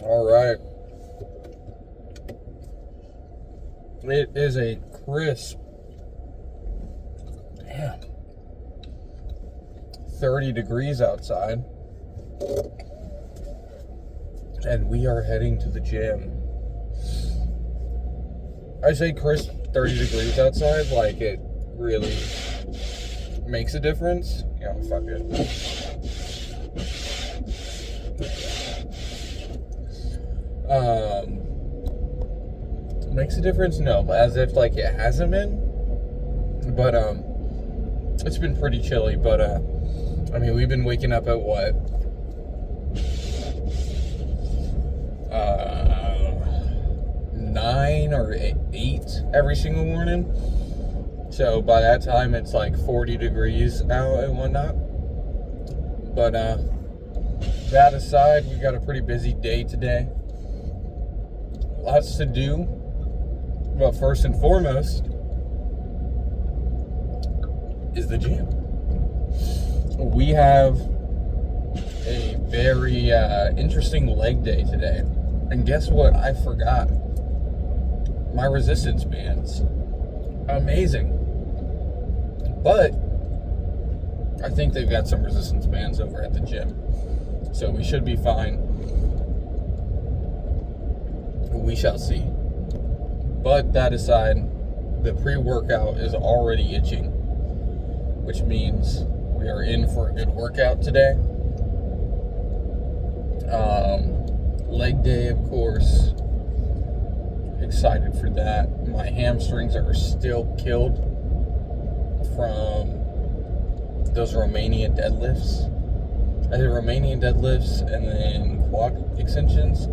All right. It is a crisp, damn, 30 degrees outside. And we are heading to the gym. I say crisp 30 degrees outside like it really makes a difference. Yeah, fuck it. Makes a difference? No, as if like it hasn't been. But it's been pretty chilly. But I mean, we've been waking up at what? 9 or 8 every single morning. So by that time, it's like 40 degrees out and whatnot. But that aside, we got a pretty busy day today. Lots to do. But first and foremost is the gym. We have a very interesting leg day today. And guess what? I forgot. My resistance bands. Amazing. But I think they've got some resistance bands over at the gym. So we should be fine. We shall see. But that aside, the pre-workout is already itching, which means we are in for a good workout today. Leg day, of course. Excited for that. My hamstrings are still killed from those Romanian deadlifts. I did Romanian deadlifts and then quad extensions.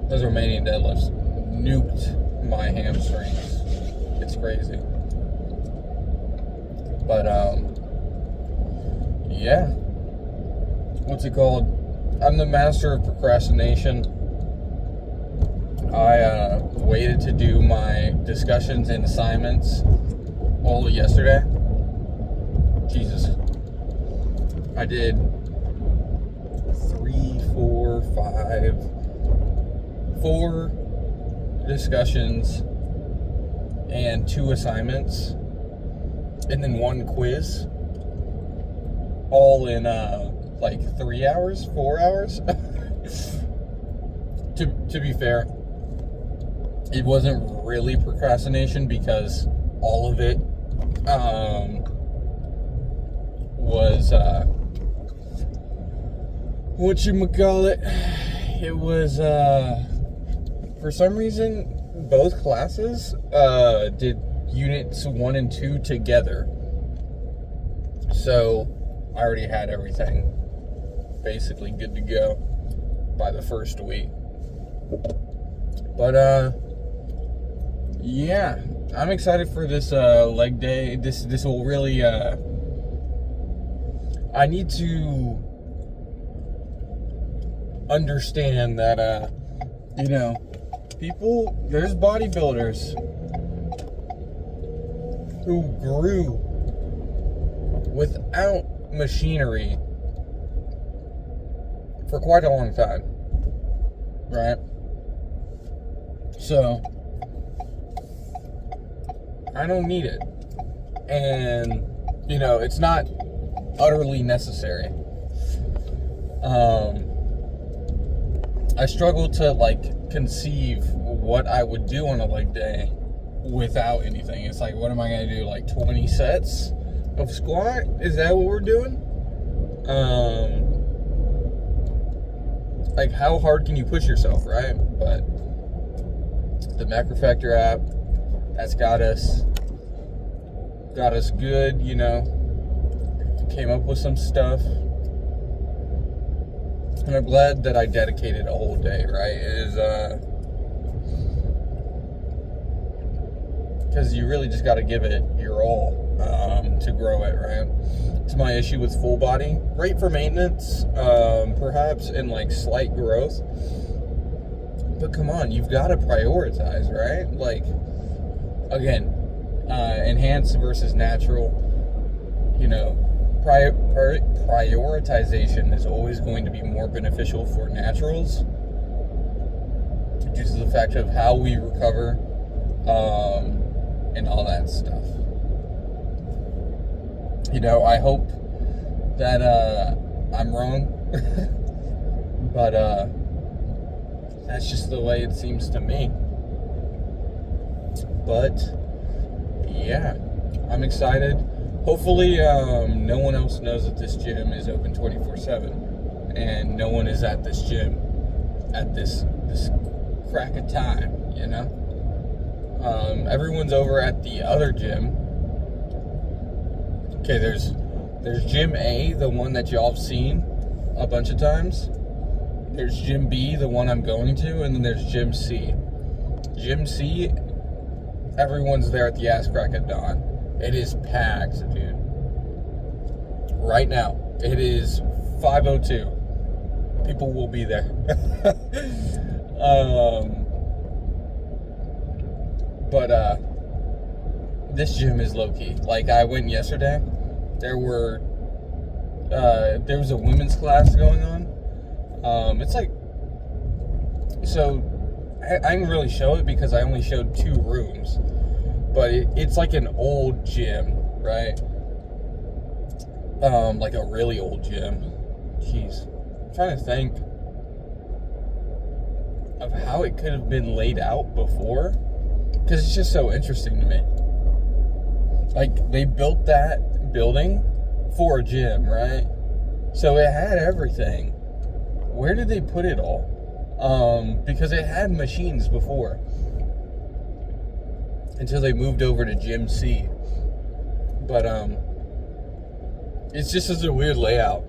Those Romanian deadlifts nuked my hamstrings. It's crazy. But yeah. What's it called? I'm the master of procrastination. I waited to do my discussions and assignments all yesterday. Jesus. I did 4 discussions and 2 assignments and then 1 quiz, all in like 3 hours, 4 hours. to be fair, it wasn't really procrastination because all of it was whatchamacallit, it was for some reason both classes did units 1 and 2 together, so I already had everything basically good to go by the first week. But yeah, I'm excited for this leg day. This will really I need to understand that there's bodybuilders who grew without machinery for quite a long time, right? So I don't need it, and it's not utterly necessary. I struggle to conceive what I would do on a leg day without anything. It's like, what am I gonna do? Like 20 sets of squat? Is that what we're doing? Like, how hard can you push yourself, right? But the Macrofactor app, that's got us good, came up with some stuff. And I'm glad that I dedicated a whole day, right? Because you really just got to give it your all to grow it, right? It's my issue with full body. Great for maintenance, perhaps, and slight growth. But come on, you've got to prioritize, right? Again, enhanced versus natural. Prioritization is always going to be more beneficial for naturals due to the fact of how we recover, and all that stuff. You know, I hope that I'm wrong, but that's just the way it seems to me. But yeah, I'm excited. Hopefully, no one else knows that this gym is open 24/7, and no one is at this gym at this crack of time. You know, everyone's over at the other gym. Okay, there's Gym A, the one that y'all have seen a bunch of times. There's Gym B, the one I'm going to, and then there's Gym C. Gym C, everyone's there at the ass crack of dawn. It is packed, dude. Right now, it is 5:02. People will be there. But this gym is low key. Like, I went yesterday. There was a women's class going on. It's like, so I didn't really show it because I only showed 2 rooms, but it's like an old gym, right? Like a really old gym. Jeez, I'm trying to think of how it could have been laid out before, because it's just so interesting to me. Like, they built that building for a gym, right? So it had everything. Where did they put it all? Because it had machines before, until they moved over to Gym C. But it's just as a weird layout.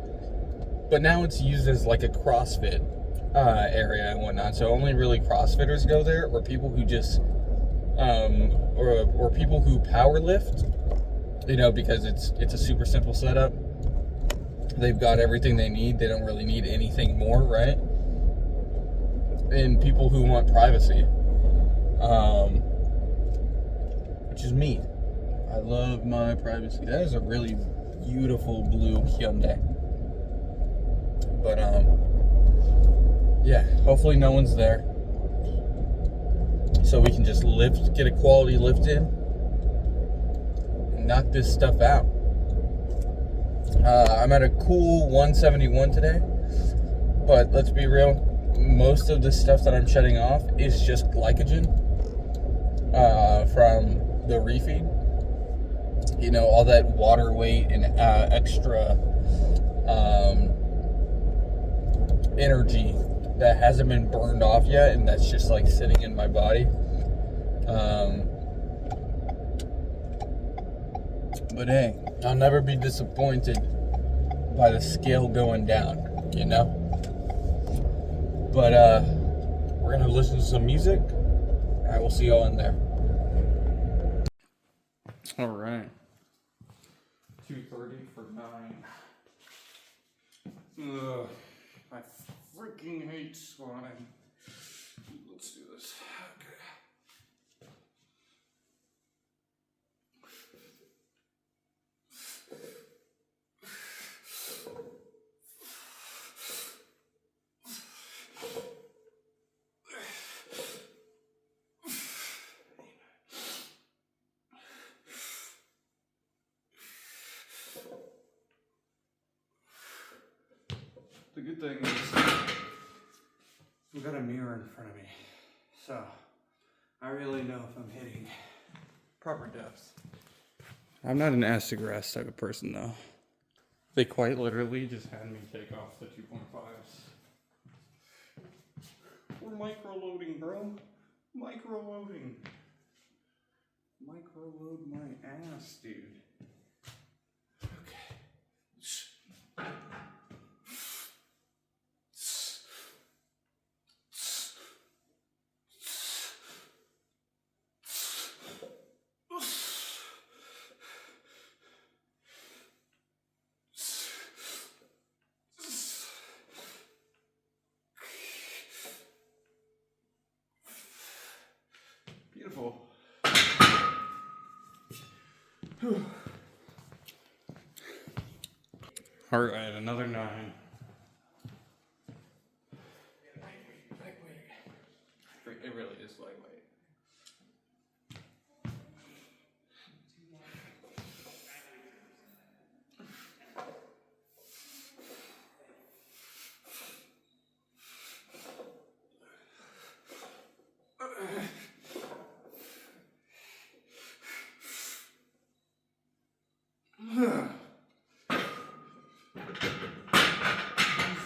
But now it's used as like a CrossFit area and whatnot. So only really CrossFitters go there, or people who just or people who power lift. You know, because it's a super simple setup. They've got everything they need. They don't really need anything more, right? And people who want privacy, which is me. I love my privacy. That is a really beautiful blue Hyundai. But yeah, hopefully no one's there, so we can just get a quality lift in, and knock this stuff out. I'm at a cool 171 today, but let's be real, most of the stuff that I'm shutting off is just glycogen from the refeed. You know, all that water weight and extra energy that hasn't been burned off yet, and that's just like sitting in my body. But hey, I'll never be disappointed by the scale going down, you know? But we're gonna listen to some music. I will see y'all in there. All right. 2:30 for 9. Ugh, I freaking hate squatting. Let's do this. Okay. The good thing is we've got a mirror in front of me, so I really know if I'm hitting proper depth. I'm not an ass to grass type of person, though. They quite literally just had me take off the 2.5s. We're micro-loading, bro. Micro-loading. Micro-load my ass, dude. Okay. Beautiful. All right, another 9. It really is lightweight.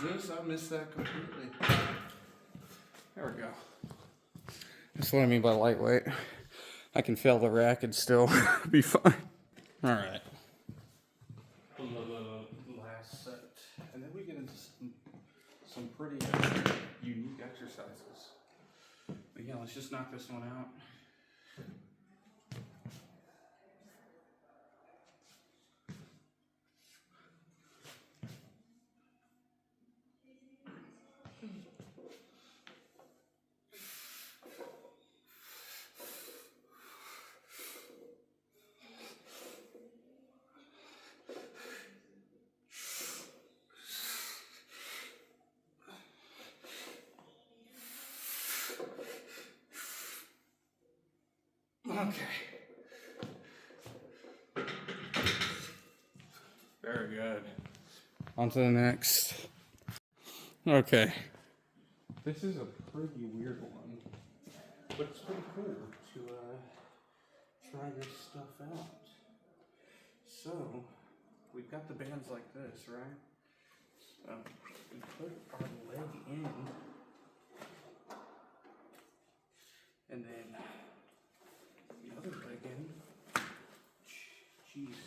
This, I missed that completely. There we go. That's what I mean by lightweight. I can fail the rack and still be fine. All right. The last set, and then we get into some pretty unique exercises. But yeah, let's just knock this one out. Okay. Very good. On to the next. Okay. This is a pretty weird one, but it's pretty cool to try this stuff out. So, we've got the bands like this, right? So, we put our leg in, and then the other leg in. Jeez.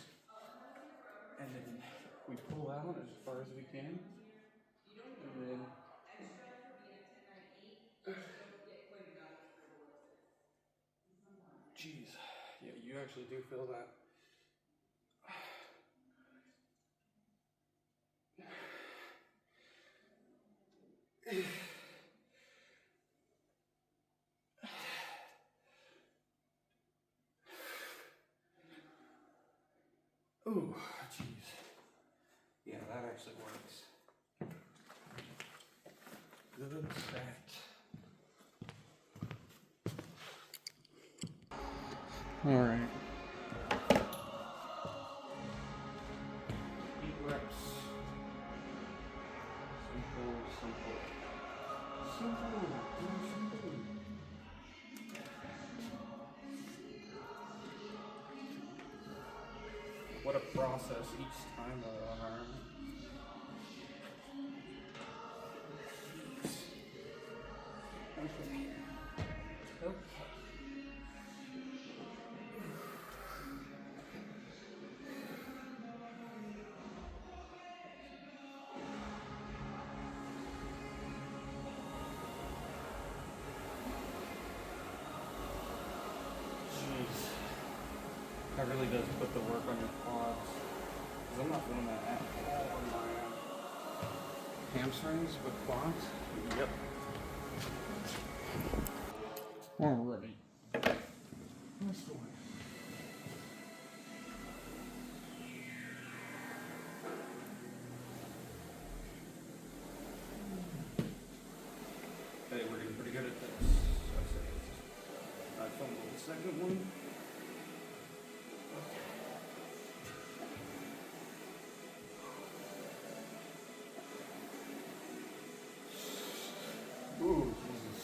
And then we pull out as far as we can, and then jeez, yeah, you actually do feel that. Ooh, jeez. Yeah, that actually works. Good set. All right. 8 reps. Simple. What a process each time, Okay. Jeez. That really does put the work on your quads. Because I'm not doing that at all on my hamstrings, but quads. Yep. Alright. Nice one. Hey, we're getting pretty good at this. I fumbled the second one. Ooh, Jesus.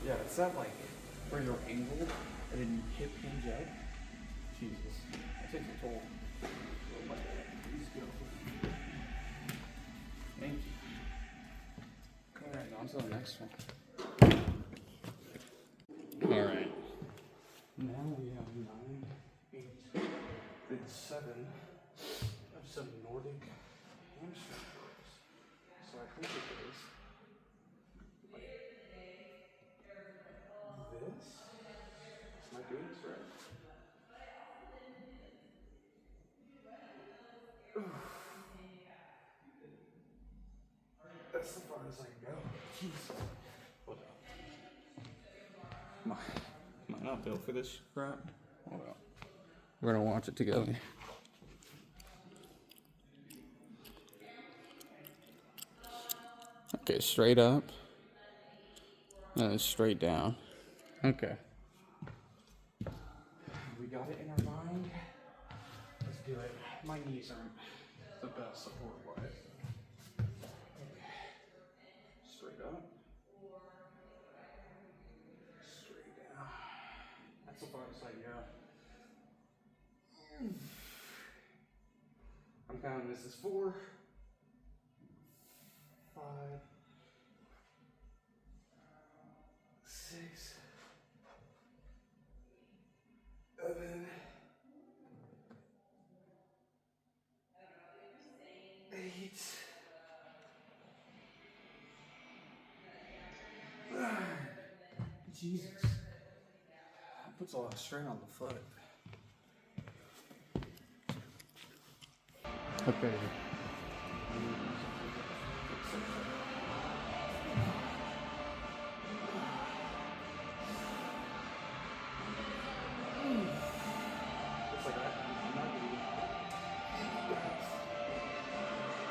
Yeah, it's that like where you're angled and then you hip hinge up. Jesus, that takes a toll. Oh my God, please go. Thank you. Alright, on to the next one. Alright. Now we have 9, 8, and 7 of some Nordic hamstring curls. So I think it is like this. Am I doing this right? That's as far as I can go. Jesus. Hold on. not built for this crap. Hold on. We're gonna watch it together. Okay, straight up. And then straight down. Okay. We got it in our mind. Let's do it. My knees aren't the best support wise. Okay. Straight up. Straight down. That's the farthest I go. I'm counting this as 4, 5, 6, 7, 8, 9. Jesus. That puts a lot of strain on the foot. Okay. It's like I'm not really.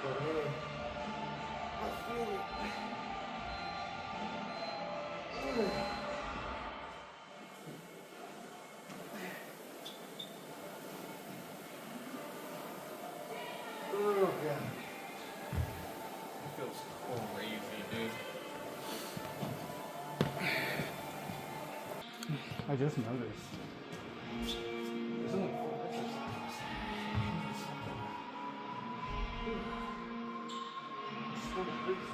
But hey, I feel it. Oh god. It feels crazy, dude. I just noticed. There's only 4 exercises. It's kind of crazy.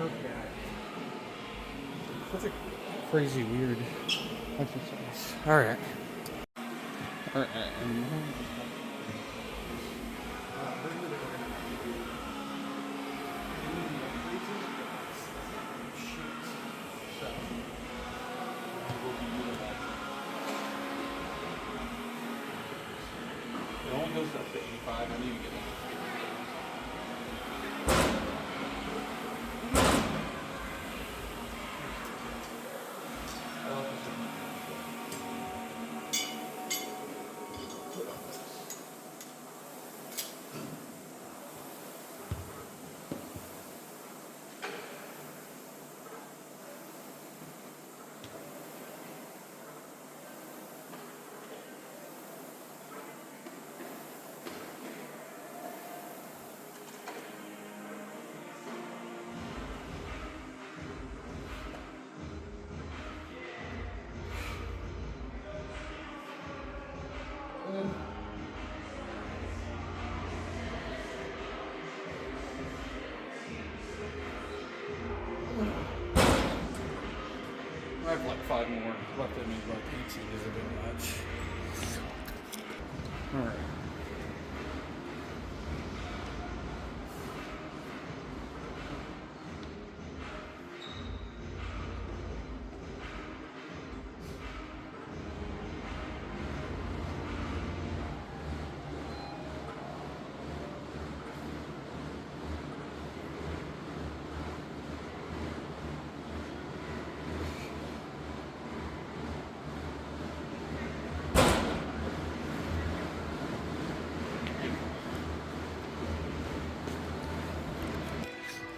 Okay. Such a crazy, weird exercise. Alright. Alright. It only goes up to 85. I need to get it. I have like 5 more left in me, like 18 is a bit much. Alright.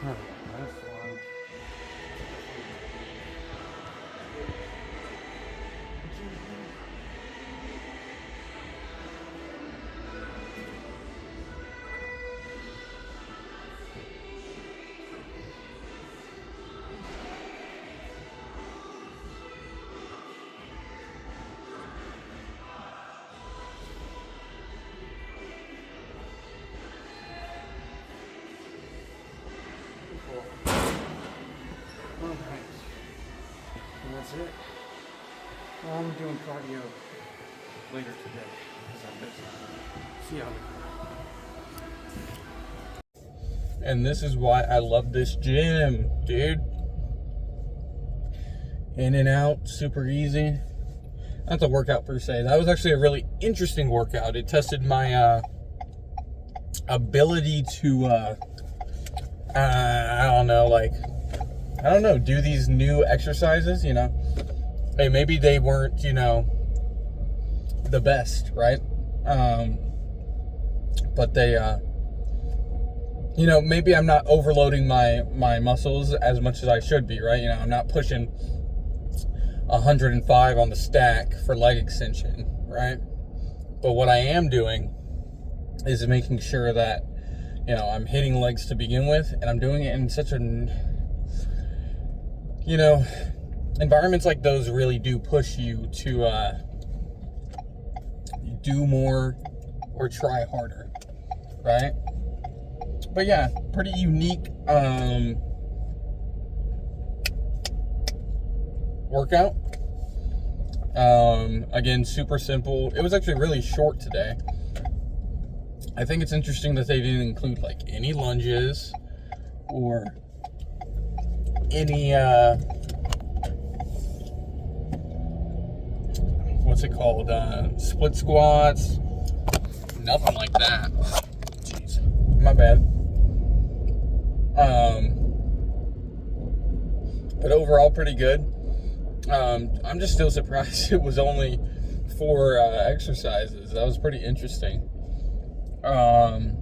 Alright, that's one. Cool. Alright. And that's it. Well, I'm doing cardio. later today because I'm busy. See you on the. And this is why I love this gym, dude. In and out, super easy. Not the workout per se. That was actually a really interesting workout. It tested my ability to, I don't know, do these new exercises, you know. Hey, maybe they weren't, you know, the best, right? But they, you know, maybe I'm not overloading my muscles as much as I should be, right? You know, I'm not pushing 105 on the stack for leg extension, right? But what I am doing is making sure that, you know, I'm hitting legs to begin with, and I'm doing it in such a, you know, environments like those really do push you to do more or try harder, right? But yeah, pretty unique workout. Again, super simple. It was actually really short today. I think it's interesting that they didn't include like any lunges or any what's it called, split squats, nothing like that. Jeez, my bad. But overall pretty good. I'm just still surprised it was only 4 exercises. That was pretty interesting. And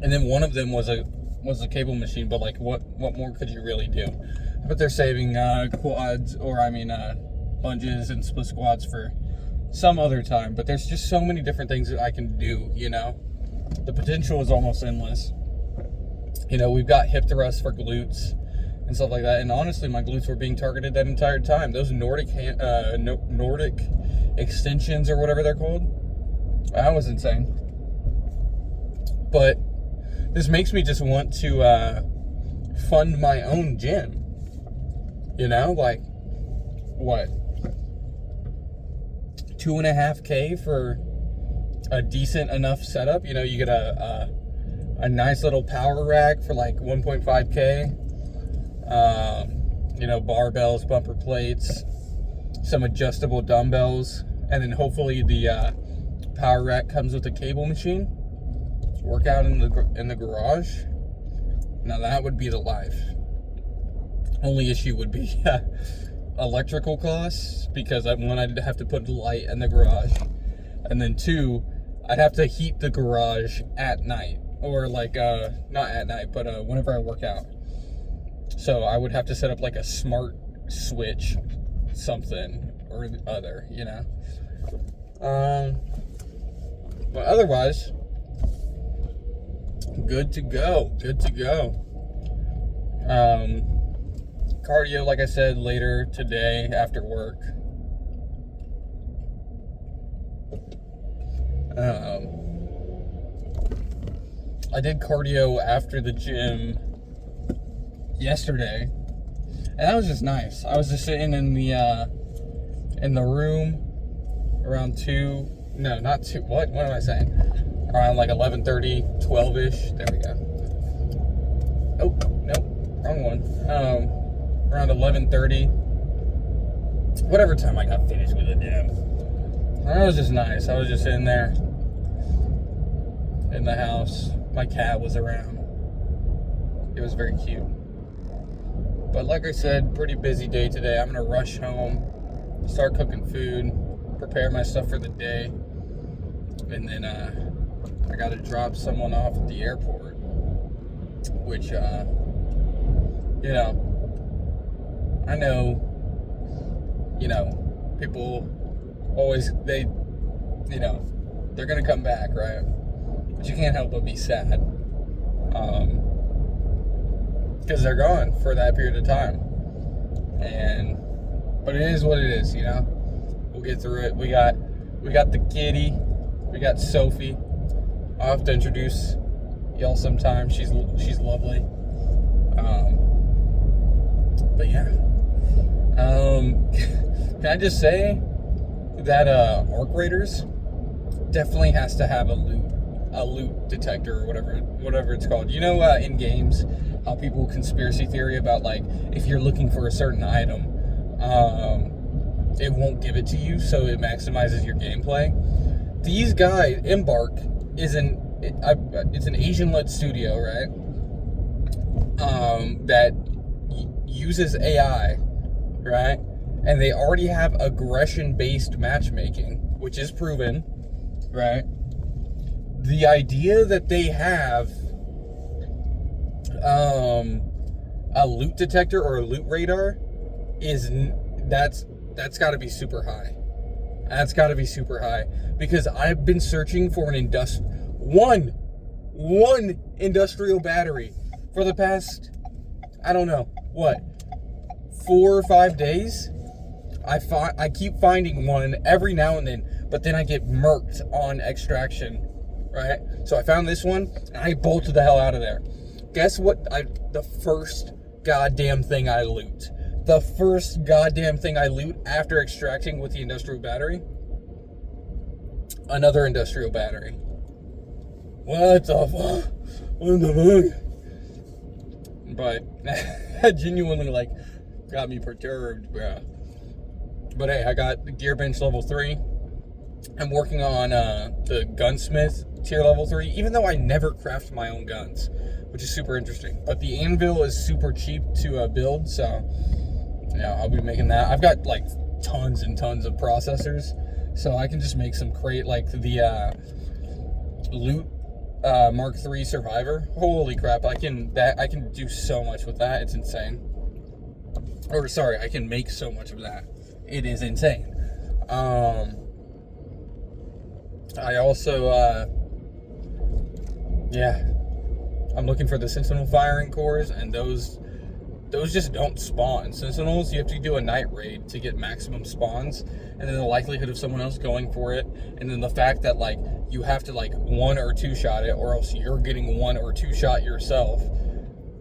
then one of them was a cable machine, but like what more could you really do? But they're saving quads, or lunges and split squats for some other time. But there's just so many different things that I can do, you know. The potential is almost endless. You know, we've got hip thrusts for glutes and stuff like that. And honestly, my glutes were being targeted that entire time. Those Nordic extensions or whatever they're called, that was insane. But this makes me just want to fund my own gym. You know, like what, $2.5K for a decent enough setup. You know, you get a nice little power rack for like 1.5K. You know, barbells, bumper plates, some adjustable dumbbells, and then hopefully the power rack comes with a cable machine. Work out in the garage. Now that would be the life. Only issue would be electrical costs, because one, I'd have to put a light in the garage, and then 2, I'd have to heat the garage at night, or like not at night, but whenever I work out. So I would have to set up like a smart switch, something or the other, you know. But otherwise, good to go. Cardio, like I said, later today after work. I did cardio after the gym yesterday, and that was just nice. I was just sitting in the room around 2, no, not 2, what am I saying? Around like 11:30, 12-ish, there we go. Oh, no, wrong one. Around 11:30, whatever time I got finished with the gym. That was just nice. I was just sitting there in the house. My cat was around. It was very cute. But like I said, pretty busy day today. I'm gonna rush home, start cooking food, prepare my stuff for the day, and then I gotta drop someone off at the airport, which you know, I know, you know, people always, they're gonna come back, right? But you can't help but be sad, because they're gone for that period of time. But it is what it is, you know. We'll get through it. We got the kitty, we got Sophie. I'll have to introduce y'all sometime. She's lovely. But yeah, can I just say, that arc raiders definitely has to have a loot detector or whatever it's called. You know, in games, how people conspiracy theory about like if you're looking for a certain item, it won't give it to you, so it maximizes your gameplay. These guys, Embark is it's an Asian-led studio, right? That uses AI, right? And they already have aggression-based matchmaking, which is proven, right? The idea that they have a loot detector or a loot radar that's got to be super high. That's got to be super high, because I've been searching for one industrial battery for the past, I don't know, what, 4 or 5 days? I keep finding one every now and then, but then I get murked on extraction, right? So I found this one, and I bolted the hell out of there. Guess what? The first goddamn thing I loot. The first goddamn thing I loot after extracting with the industrial battery? Another industrial battery. What the fuck? What the fuck? But that genuinely, like, got me perturbed, bro. But hey, I got the Gearbench level 3. I'm working on the Gunsmith tier level 3, even though I never craft my own guns, which is super interesting. But the anvil is super cheap to build, so yeah, I'll be making that. I've got like tons and tons of processors, so I can just make some like the loot Mark III Survivor. Holy crap! I can do so much with that. It's insane. Or sorry, I can make so much of that. It is insane. I also I'm looking for the Sentinel firing cores, and those just don't spawn. Sentinels, you have to do a night raid to get maximum spawns, and then the likelihood of someone else going for it, and then the fact that like you have to like 1 or 2 shot it, or else you're getting 1 or 2 shot yourself.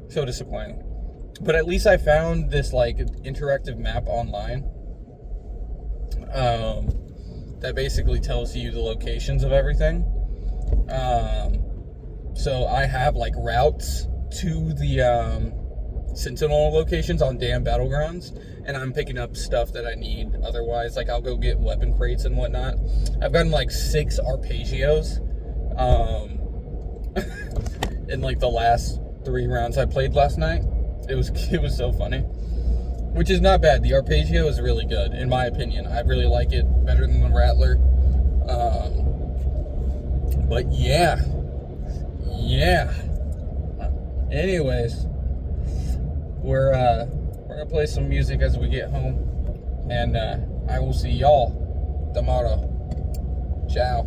So disappointing. But at least I found this like interactive map online that basically tells you the locations of everything. So I have like routes to the Sentinel locations on damn battlegrounds, and I'm picking up stuff that I need otherwise. Like I'll go get weapon crates and whatnot. I've gotten like 6 arpeggios in like the last 3 rounds I played last night. It was so funny, which is not bad. The arpeggio is really good in my opinion. I really like it better than the Rattler. But yeah. Anyways, we're gonna play some music as we get home, and I will see y'all tomorrow. Ciao.